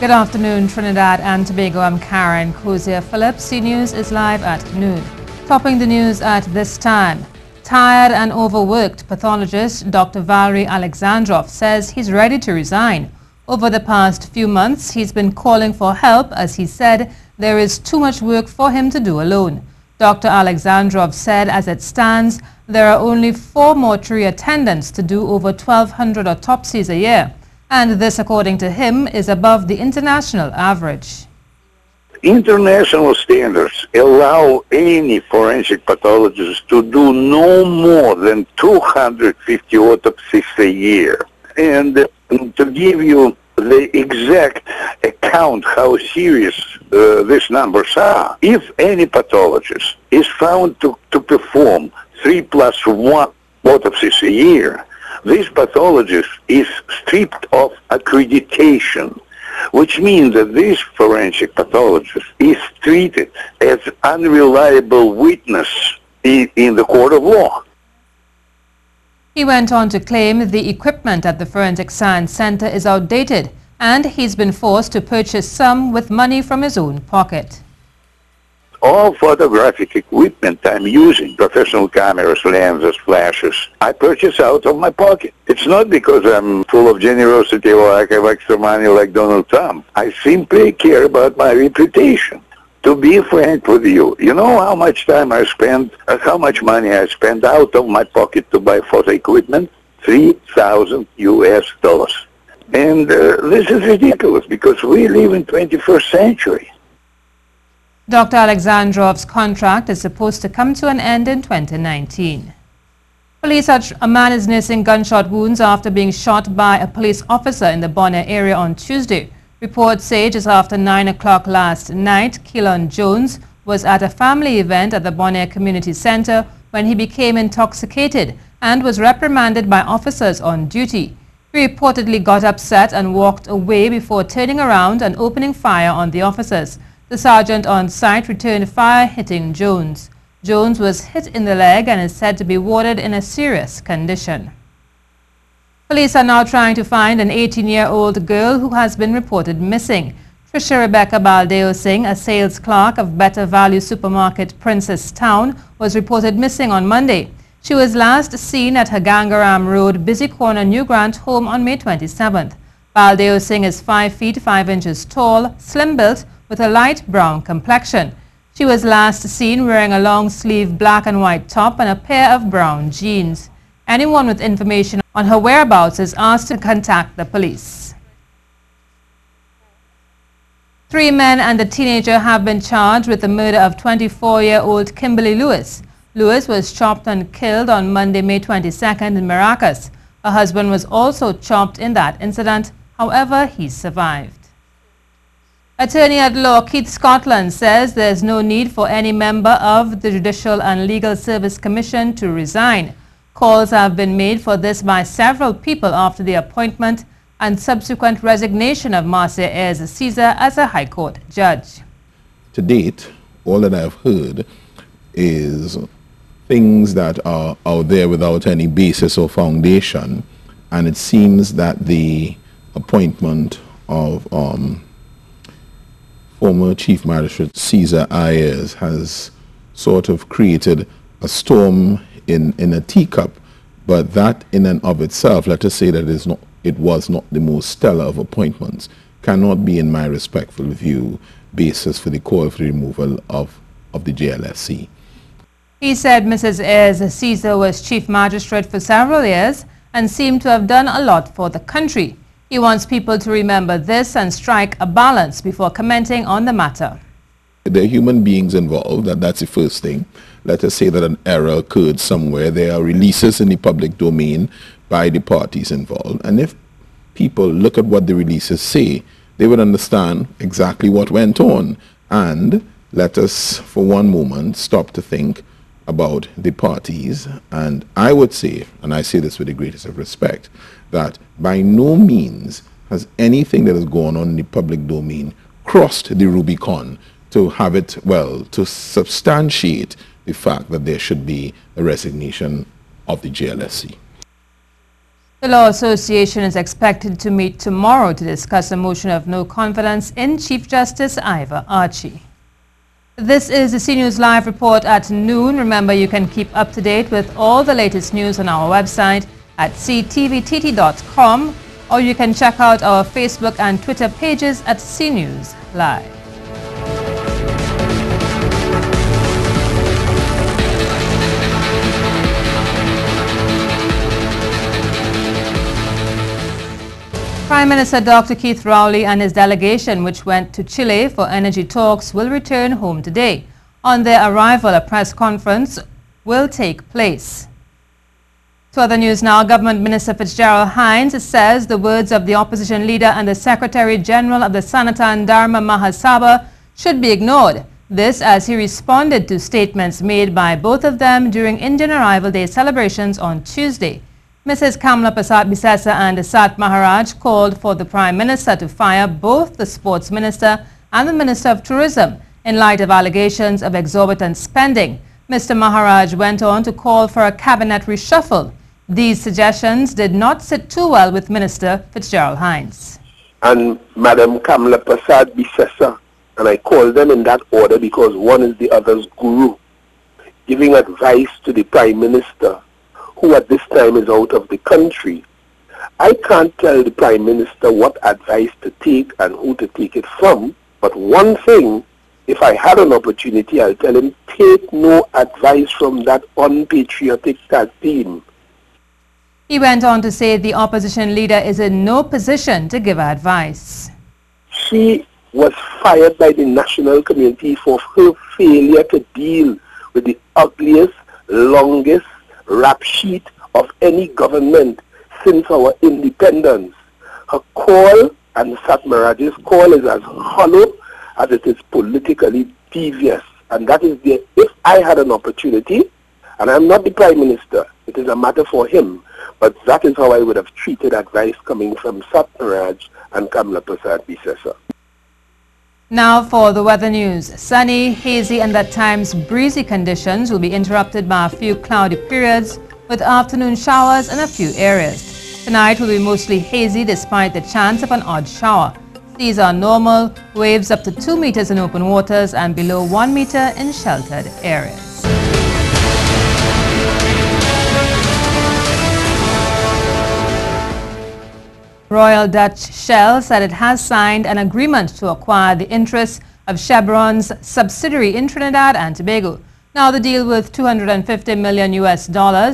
Good afternoon, Trinidad and Tobago. I'm Karen Cozier Phillips. C News is live at noon. Topping the news at this time. Tired and overworked pathologist Dr. Valery Alexandrov says he's ready to resign. Over the past few months, he's been calling for help as he said there is too much work for him to do alone. Dr. Alexandrov said as it stands, there are only 4 mortuary attendants to do over 1,200 autopsies a year. And this, according to him, is above the international average. International standards allow any forensic pathologist to do no more than 250 autopsies a year. And to give you the exact account how serious these numbers are, if any pathologist is found to perform 3+1 autopsies a year, this pathologist is stripped of accreditation, which means that this forensic pathologist is treated as unreliable witness in the court of law. He went on to claim the equipment at the Forensic Science Center is outdated and he's been forced to purchase some with money from his own pocket. All photographic equipment I'm using, professional cameras, lenses, flashes, I purchase out of my pocket. It's not because I'm full of generosity or I have extra money like Donald Trump. I simply care about my reputation. To be frank with you, you know how much time I spend, how much money I spend out of my pocket to buy photo equipment? $3,000 US. And this is ridiculous because we live in 21st century. Dr. Alexandrov's contract is supposed to come to an end in 2019. Police said a man is nursing gunshot wounds after being shot by a police officer in the Bonner area on Tuesday. Reports say just after 9 o'clock last night, Keelan Jones was at a family event at the Bonner Community Center when he became intoxicated and was reprimanded by officers on duty. He reportedly got upset and walked away before turning around and opening fire on the officers. The sergeant on site returned fire, hitting Jones. Jones was hit in the leg and is said to be warded in a serious condition. Police are now trying to find an 18-year-old girl who has been reported missing. Trisha Rebecca Baldeo Singh, a sales clerk of Better Value Supermarket Princess Town, was reported missing on Monday. She was last seen at her Gangaram Road, Busy Corner, New Grant home on May 27th. Baldeo Singh is 5 feet 5 inches tall, slim-built, with a light brown complexion. She was last seen wearing a long-sleeve black and white top and a pair of brown jeans. Anyone with information on her whereabouts is asked to contact the police. 3 men and a teenager have been charged with the murder of 24-year-old Kimberly Lewis. Lewis was chopped and killed on Monday, May 22nd in Maracas. Her husband was also chopped in that incident. However, he survived. Attorney at law Keith Scotland says there is no need for any member of the Judicial and Legal Service Commission to resign. Calls have been made for this by several people after the appointment and subsequent resignation of Marcia Ayres Caesar as a High Court judge. To date, all that I've heard is things that are out there without any basis or foundation, and it seems that the appointment of former Chief Magistrate Caesar Ayres has sort of created a storm in a teacup, but that in and of itself, let us say that it was not the most stellar of appointments, cannot be, in my respectful view, basis for the call for the removal of the JLSC. He said Mrs. Ayres Caesar was Chief Magistrate for several years and seemed to have done a lot for the country. He wants people to remember this and strike a balance before commenting on the matter. There are human beings involved, and that's the first thing. Let us say that an error occurred somewhere. There are releases in the public domain by the parties involved. And if people look at what the releases say, they would understand exactly what went on. And let us, for one moment, stop to think about the parties. And I would say, and I say this with the greatest of respect, that by no means has anything that has gone on in the public domain crossed the Rubicon to have it, well, to substantiate the fact that there should be a resignation of the JLSC. The Law Association is expected to meet tomorrow to discuss a motion of no confidence in Chief Justice Ivor Archie. This is the CNews Live report at noon. Remember, you can keep up to date with all the latest news on our website at ctvtt.com, or you can check out our Facebook and Twitter pages at CNews Live. Prime Minister Dr. Keith Rowley and his delegation, which went to Chile for energy talks, will return home today. On their arrival, a press conference will take place. To other news now, Government Minister Fitzgerald Hines says the words of the opposition leader and the Secretary General of the Sanatan Dharma Mahasabha should be ignored. This as he responded to statements made by both of them during Indian Arrival Day celebrations on Tuesday. Mrs. Kamla Prasad Bisesa and Sat Maharaj called for the Prime Minister to fire both the Sports Minister and the Minister of Tourism in light of allegations of exorbitant spending. Mr. Maharaj went on to call for a cabinet reshuffle. These suggestions did not sit too well with Minister Fitzgerald Hines. And Madam Kamla Prasad Bisesa, and I call them in that order because one is the other's guru, giving advice to the Prime Minister, who at this time is out of the country. I can't tell the Prime Minister what advice to take and who to take it from, but one thing, if I had an opportunity, I'll tell him, take no advice from that unpatriotic tag team. He went on to say the opposition leader is in no position to give advice. She was fired by the national community for her failure to deal with the ugliest, longest rap sheet of any government since our independence. Her call and Sat Maharaj's call is as hollow as it is politically devious. And that is the, if I had an opportunity, and I'm not the Prime Minister, it is a matter for him, but that is how I would have treated advice coming from Sat Maharaj and Kamla Prasad Bisesa. Now for the weather news. Sunny, hazy and at times breezy conditions will be interrupted by a few cloudy periods with afternoon showers in a few areas. Tonight will be mostly hazy despite the chance of an odd shower. Seas are normal, waves up to 2 meters in open waters and below 1 meter in sheltered areas. Royal Dutch Shell said it has signed an agreement to acquire the interests of Chevron's subsidiary in Trinidad and Tobago. Now the deal worth $250 million US,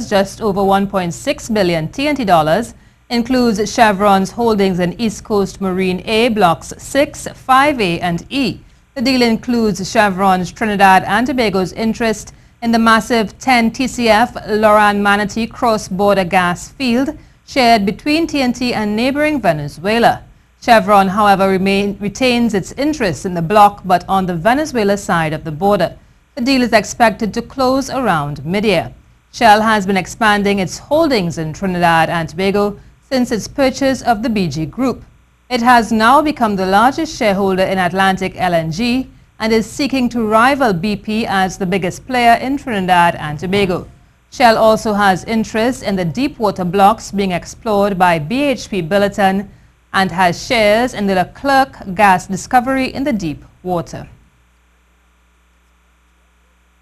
just over 1.6 billion TNT dollars, includes Chevron's holdings in East Coast Marine A Blocks 6, 5A and E. The deal includes Chevron's Trinidad and Tobago's interest in the massive 10 TCF Loran Manatee cross-border gas field shared between TNT and neighboring Venezuela. Chevron, however, retains its interest in the block but on the Venezuela side of the border. The deal is expected to close around mid-year. Shell has been expanding its holdings in Trinidad and Tobago since its purchase of the BG Group. It has now become the largest shareholder in Atlantic LNG and is seeking to rival BP as the biggest player in Trinidad and Tobago. Shell also has interest in the deep water blocks being explored by BHP Billiton and has shares in the Clerk gas discovery in the deep water.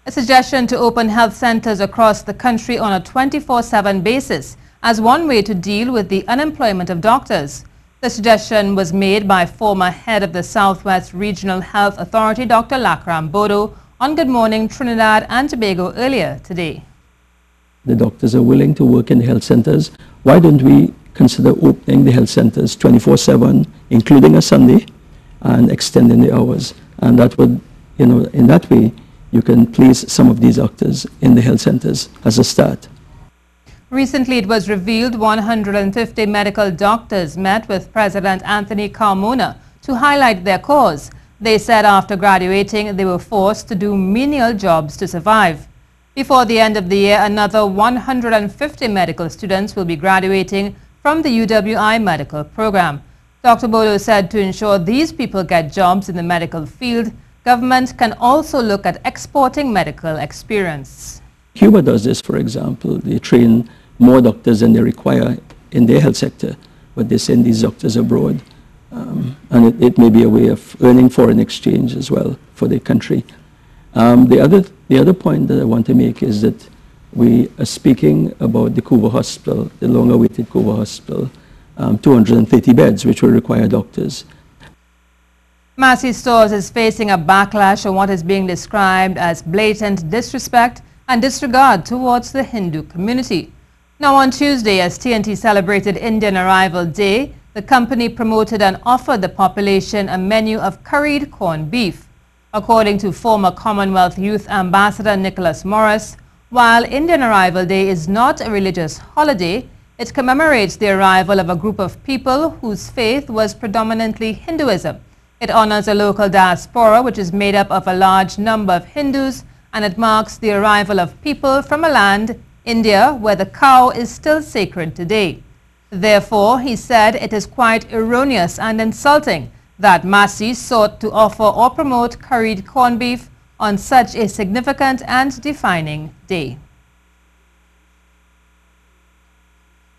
A suggestion to open health centers across the country on a 24/7 basis as one way to deal with the unemployment of doctors. The suggestion was made by former head of the Southwest Regional Health Authority, Dr. Lakram Bodo, on Good Morning Trinidad and Tobago earlier today. The doctors are willing to work in the health centers. Why don't we consider opening the health centers 24/7, including a Sunday, and extending the hours? And that would, in that way, you can place some of these doctors in the health centers as a start. Recently, it was revealed 150 medical doctors met with President Anthony Carmona to highlight their cause. They said after graduating, they were forced to do menial jobs to survive. Before the end of the year, another 150 medical students will be graduating from the UWI medical program. Dr. Bodo said to ensure these people get jobs in the medical field, government can also look at exporting medical experience. Cuba does this, for example. They train more doctors than they require in their health sector, but they send these doctors abroad. And it may be a way of earning foreign exchange as well for their country. The other point that I want to make is that we are speaking about the Cuba Hospital, the long-awaited Cuba Hospital, 230 beds, which will require doctors. Massey Stores is facing a backlash on what is being described as blatant disrespect and disregard towards the Hindu community. Now on Tuesday, as TNT celebrated Indian Arrival Day, the company promoted and offered the population a menu of curried corned beef. According to former Commonwealth Youth Ambassador Nicholas Morris, while Indian Arrival Day is not a religious holiday, it commemorates the arrival of a group of people whose faith was predominantly Hinduism. It honors a local diaspora which is made up of a large number of Hindus, and it marks the arrival of people from a land, India, where the cow is still sacred today. Therefore, he said it is quite erroneous and insulting that Massey sought to offer or promote curried corned beef on such a significant and defining day.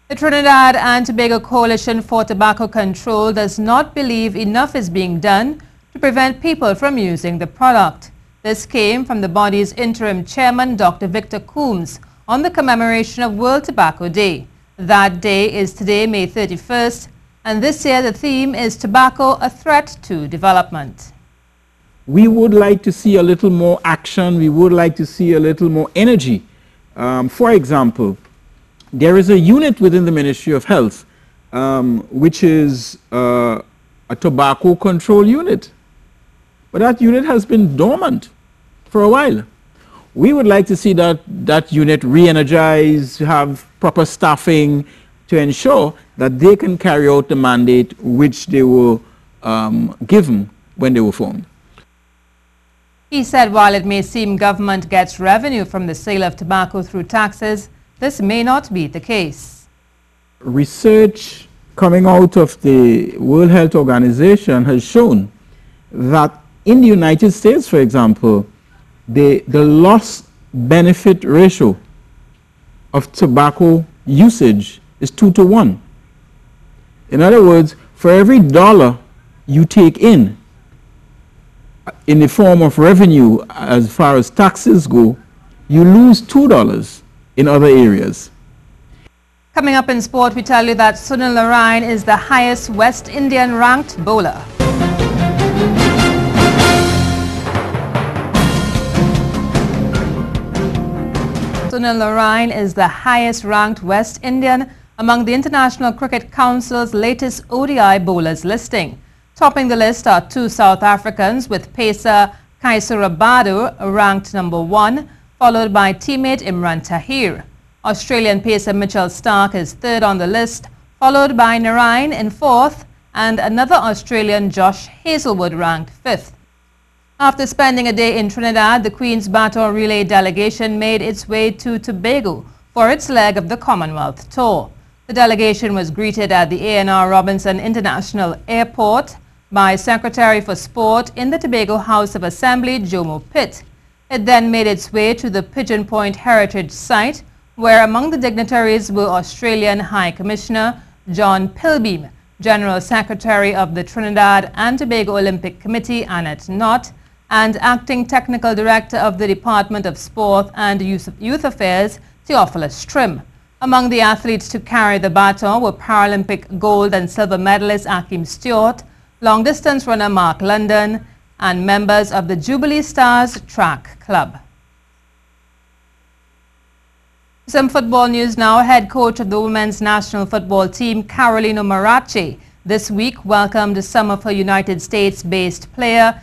The Trinidad and Tobago Coalition for Tobacco Control does not believe enough is being done to prevent people from using the product. This came from the body's interim chairman, Dr. Victor Coombs, on the commemoration of World Tobacco Day. That day is today, May 31st, and this year the theme is Tobacco, a Threat to Development. We would like to see a little more action. We would like to see a little more energy. For example, there is a unit within the Ministry of Health, which is a tobacco control unit. But that unit has been dormant for a while. We would like to see that unit re-energized, have proper staffing to ensure that they can carry out the mandate which they were given when they were formed. He said while it may seem government gets revenue from the sale of tobacco through taxes, this may not be the case. Research coming out of the World Health Organization has shown that in the United States, for example, the loss benefit ratio of tobacco usage is 2 to 1. In other words, for every dollar you take in the form of revenue as far as taxes go, you lose $2 in other areas. Coming up in sport, we tell you that Sunil Narine is the highest West Indian ranked bowler. Sunil Narine is the highest ranked West Indian among the International Cricket Council's latest ODI bowlers listing. Topping the list are two South Africans, with pacer Kaisura Bahadur ranked number 1, followed by teammate Imran Tahir. Australian pacer Mitchell Starc is third on the list, followed by Narine in 4th, and another Australian, Josh Hazelwood, ranked 5th. After spending a day in Trinidad, the Queen's Baton Relay delegation made its way to Tobago for its leg of the Commonwealth Tour. The delegation was greeted at the A&R Robinson International Airport by Secretary for Sport in the Tobago House of Assembly, Jomo Pitt. It then made its way to the Pigeon Point Heritage Site, where among the dignitaries were Australian High Commissioner John Pilbeam, General Secretary of the Trinidad and Tobago Olympic Committee, Annette Knott, and Acting Technical Director of the Department of Sport and Youth Affairs, Theophilus Trim. Among the athletes to carry the baton were Paralympic gold and silver medalist Akeem Stewart, long-distance runner Mark London, and members of the Jubilee Stars Track Club. Some football news now. Head coach of the women's national football team, Carolina Marache, this week welcomed some of her United States-based players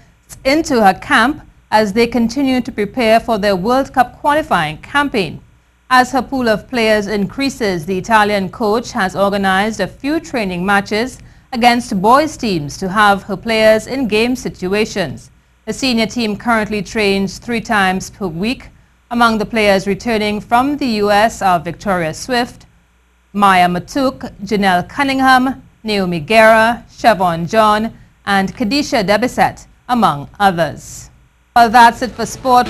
into her camp as they continue to prepare for their World Cup qualifying campaign. As her pool of players increases, the Italian coach has organized a few training matches against boys' teams to have her players in game situations. The senior team currently trains 3 times per week. Among the players returning from the U.S. are Victoria Swift, Maya Matuk, Janelle Cunningham, Naomi Guerra, Siobhan John, and Kadisha Debisette, among others. Well, that's it for sport.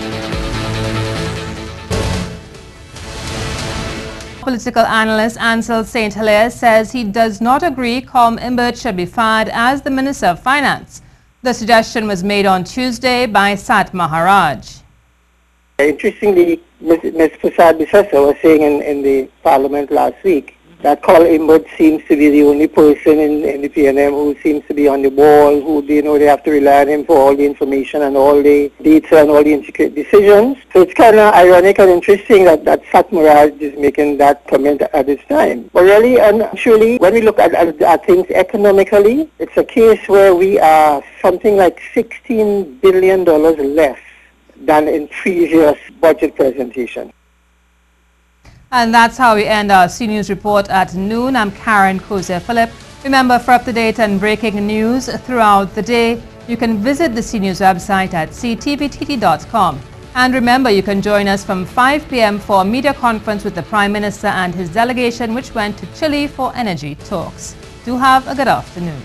political analyst Ansel St. Hilaire says he does not agree Com Imbert should be fired as the Minister of Finance. The suggestion was made on Tuesday by Sat Maharaj. Interestingly, Ms. Prasad Bisasa was saying in the Parliament last week that Col Imbert seems to be the only person in the PNM who seems to be on the ball, who they have to rely on him for all the information and all the data and all the intricate decisions. So it's kind of ironic and interesting that Sat Maharaj is making that comment at this time. But really and truly, when we look at things economically, it's a case where we are something like $16 billion less than in previous budget presentation. And that's how we end our CNews report at noon. I'm Karen Koze-Phillip. Remember, for up-to-date and breaking news throughout the day, you can visit the CNews website at ctvtt.com. And remember, you can join us from 5 p.m. for a media conference with the Prime Minister and his delegation, which went to Chile for energy talks. Do have a good afternoon.